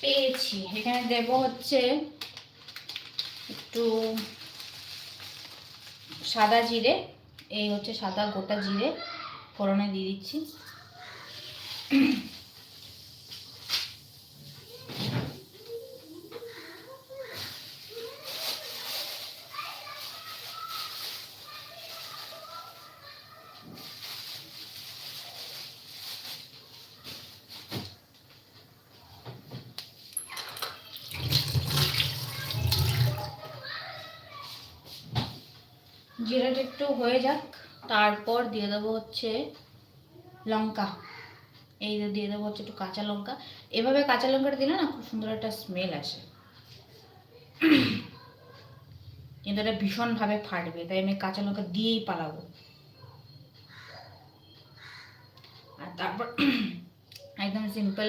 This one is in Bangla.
পেয়েছি। এখানে দেব হচ্ছে একটু সাদা জিরে, এই হচ্ছে সাদা গোটা জিরে ফোড়নে দিয়ে দিচ্ছি। জিরাটা একটু হয়ে যাক, তারপর দিয়ে দেবো হচ্ছে লঙ্কা। এই দিয়ে দেবো হচ্ছে একটু কাঁচা লঙ্কা। এভাবে কাঁচা লঙ্কাটা দিলে না খুব সুন্দর একটা স্মেল আসে, কিন্তু এটা ভীষণভাবে ফাটবে, তাই আমি কাঁচা লঙ্কা দিয়েই পালাবো। আর তারপর একদম সিম্পল